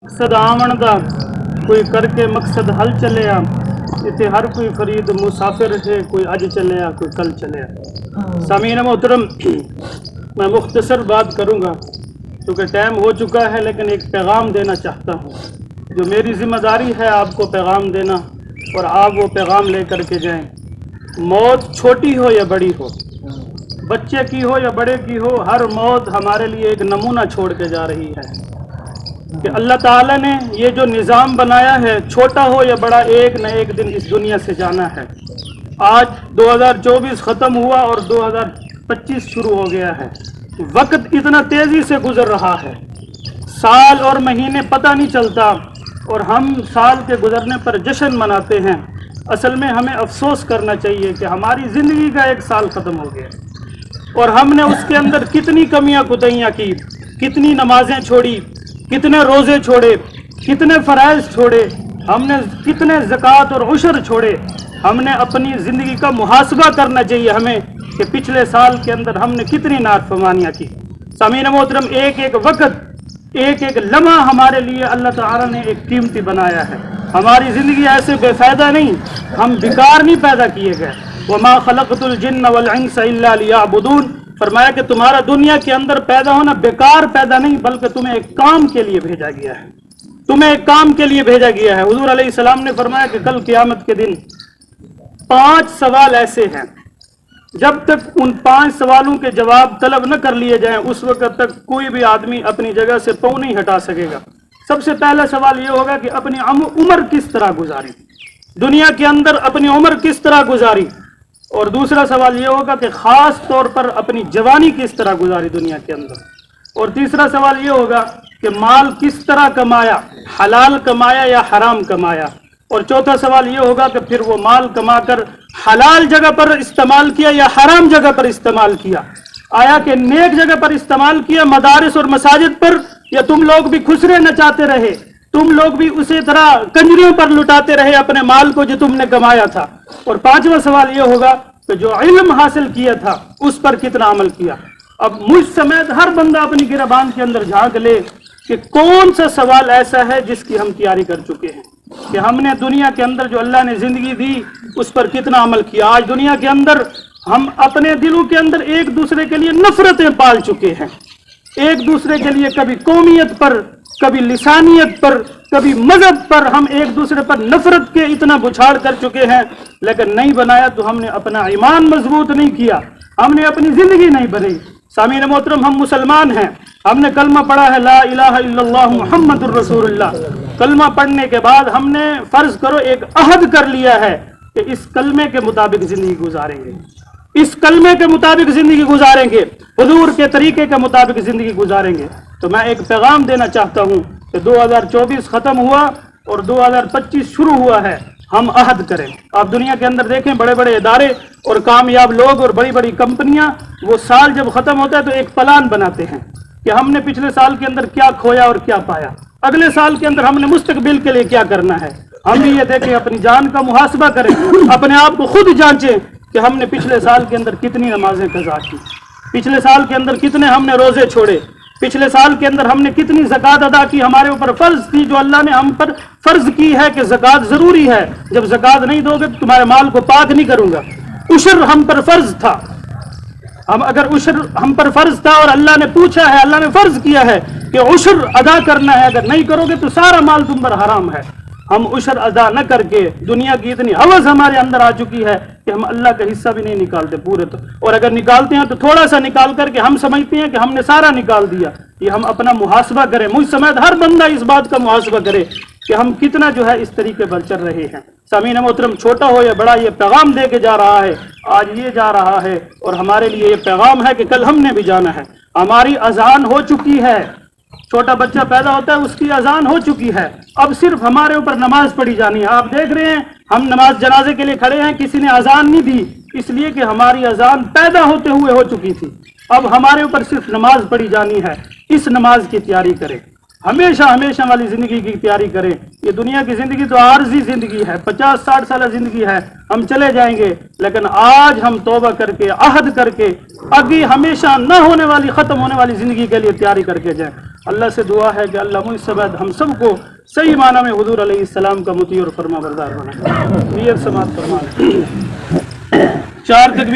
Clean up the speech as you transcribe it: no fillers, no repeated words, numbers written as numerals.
मकसद आवन दा कोई करके मकसद हल चलिया, इतने हर कोई फरीद मुसाफिर है, कोई अज चलिया कोई कल चलिया। सामीन मोहतरम, मैं मुख्तसर बात करूँगा क्योंकि टाइम हो चुका है, लेकिन एक पैगाम देना चाहता हूँ। जो मेरी जिम्मेदारी है आपको पैगाम देना, और आप वो पैगाम ले करके जाएँ। मौत छोटी हो या बड़ी हो, बच्चे की हो या बड़े की हो, हर मौत हमारे लिए एक नमूना छोड़ के जा रही है कि अल्लाह ताला ने ये जो निज़ाम बनाया है, छोटा हो या बड़ा, एक न एक दिन इस दुनिया से जाना है। आज 2024 ख़त्म हुआ और 2025 शुरू हो गया है। वक्त इतना तेज़ी से गुजर रहा है, साल और महीने पता नहीं चलता, और हम साल के गुजरने पर जश्न मनाते हैं। असल में हमें अफसोस करना चाहिए कि हमारी ज़िंदगी का एक साल ख़त्म हो गया और हमने उसके अंदर कितनी कमियां कुतैयां की, कितनी नमाजें छोड़ी, कितने रोज़े छोड़े, कितने फ़राइज़ छोड़े, हमने कितने ज़कात और उशर छोड़े। हमने अपनी ज़िंदगी का मुहासबा करना चाहिए हमें कि पिछले साल के अंदर हमने कितनी नाफरमानियाँ की। सामीन मोहतरम, एक एक वक्त, एक एक लम्हा हमारे लिए अल्लाह ताला ने एक कीमती बनाया है। हमारी ज़िंदगी ऐसे बेफ़ायदा नहीं, हम बेकार नहीं पैदा किए गए। वमा खलक़तुल जिन्न वल इंसा इल्ला लियअबुदून, फरमाया कि तुम्हारा दुनिया के अंदर पैदा होना बेकार पैदा नहीं, बल्कि तुम्हें एक काम के लिए भेजा गया है, तुम्हें एक काम के लिए भेजा गया है। हुजूर अलैहिस्सलाम ने फरमाया कि कल क़यामत के दिन 5 सवाल ऐसे हैं, जब तक उन 5 सवालों के जवाब तलब न कर लिए जाएं, उस वक्त तक कोई भी आदमी अपनी जगह से पाँव नहीं हटा सकेगा। सबसे पहला सवाल ये होगा कि अपनी उम्र किस तरह गुजारी, दुनिया के अंदर अपनी उम्र किस तरह गुजारी। और दूसरा सवाल ये होगा कि ख़ास तौर पर अपनी जवानी किस तरह गुजारी दुनिया के अंदर। और तीसरा सवाल ये होगा कि माल किस तरह कमाया, हलाल कमाया या हराम कमाया। और चौथा सवाल ये होगा कि फिर वो माल कमाकर हलाल जगह पर इस्तेमाल किया या हराम जगह पर इस्तेमाल किया। आया कि नेक जगह पर इस्तेमाल किया, मदारिस और मसाजिद पर, या तुम लोग भी खुसरे नचाते रहे, तुम लोग भी उसी तरह कंजरियों पर लुटाते रहे अपने माल को जो तुमने कमाया था। और पांचवा सवाल ये होगा कि जो इल्म हासिल किया था उस पर कितना अमल किया। अब मुझ समेत हर बंदा अपनी गिरबान के अंदर झांक ले कि कौन सा सवाल ऐसा है जिसकी हम तैयारी कर चुके हैं, कि हमने दुनिया के अंदर जो अल्लाह ने जिंदगी दी उस पर कितना अमल किया। आज दुनिया के अंदर हम अपने दिलों के अंदर एक दूसरे के लिए नफरतें पाल चुके हैं, एक दूसरे के लिए कभी कौमियत पर, कभी लिसानियत पर, कभी मजहब पर, हम एक दूसरे पर नफरत के इतना बुछाड़ कर चुके हैं। लेकिन नहीं बनाया तो हमने अपना ईमान मजबूत नहीं किया, हमने अपनी जिंदगी नहीं बनाई। सामीन मोहतरम, हम मुसलमान हैं, हमने कलमा पढ़ा है ला इलाहा इल्लल्लाह मुहम्मदुर रसूलुल्लाह। कलमा पढ़ने के बाद हमने फर्ज करो एक अहद कर लिया है कि इस कलमे के मुताबिक जिंदगी गुजारेंगे, इस कलमे के मुताबिक जिंदगी गुजारेंगे, हुजूर के तरीके के मुताबिक जिंदगी गुजारेंगे। तो मैं एक पैगाम देना चाहता हूँ कि 2024 खत्म हुआ और 2025 शुरू हुआ है। हम अहद करें। आप दुनिया के अंदर देखें, बड़े बड़े इदारे और कामयाब लोग और बड़ी बड़ी कंपनियां, वो साल जब खत्म होता है तो एक प्लान बनाते हैं कि हमने पिछले साल के अंदर क्या खोया और क्या पाया, अगले साल के अंदर हमने मुस्तकबिल के लिए क्या करना है। हम भी ये देखें, अपनी जान का मुहासबा करें, अपने आप को खुद जांचें कि हमने पिछले साल के अंदर कितनी नमाजें कज़ा की, पिछले साल के अंदर कितने हमने रोजे छोड़े, पिछले साल के अंदर हमने कितनी ज़कात अदा की। हमारे ऊपर फर्ज थी, जो अल्लाह ने हम पर फर्ज की है कि ज़कात जरूरी है, जब ज़कात नहीं दोगे तो तुम्हारे माल को पाक नहीं करूंगा। उशर हम पर फर्ज था, हम अगर उशर हम पर फर्ज था और अल्लाह ने पूछा है, अल्लाह ने फर्ज किया है कि उशर अदा करना है, अगर नहीं करोगे तो सारा माल तुम पर हराम है। हम उशर अदा न करके, दुनिया की इतनी हवस हमारे अंदर आ चुकी है कि हम अल्लाह का हिस्सा भी नहीं निकालते पूरे, तो और अगर निकालते हैं तो थोड़ा सा निकाल करके हम समझते हैं कि हमने सारा निकाल दिया। ये हम अपना मुहासबा करें, मुझ समेत हर बंदा इस बात का मुहासबा करे कि हम कितना जो है इस तरीके पर चल रहे हैं। सामीन मोहतरम, छोटा हो या बड़ा, ये पैगाम दे के जा रहा है, आज ये जा रहा है, और हमारे लिए ये पैगाम है कि कल हमने भी जाना है। हमारी अजान हो चुकी है, छोटा बच्चा पैदा होता है उसकी अजान हो चुकी है, अब सिर्फ हमारे ऊपर नमाज पढ़ी जानी है। आप देख रहे हैं, हम नमाज जनाजे के लिए खड़े हैं, किसी ने अजान नहीं दी, इसलिए कि हमारी अजान पैदा होते हुए हो चुकी थी। अब हमारे ऊपर सिर्फ नमाज पढ़ी जानी है, इस नमाज की तैयारी करें, हमेशा हमेशा वाली जिंदगी की तैयारी करें। ये दुनिया की जिंदगी तो आर्जी जिंदगी है, 50-60 साल जिंदगी है, हम चले जाएंगे। लेकिन आज हम तौबा करके, अहद करके, आगे हमेशा न होने वाली, खत्म होने वाली जिंदगी के लिए तैयारी करके जाएं। اللہ سے دعا ہے کہ اللہ مجھ سے بعد ہم سب کو صحیح معنی میں حضور علیہ السلام کا مطیع اور فرما بردار بنائے. نیت سماعت فرمائیں. 4 تکبیر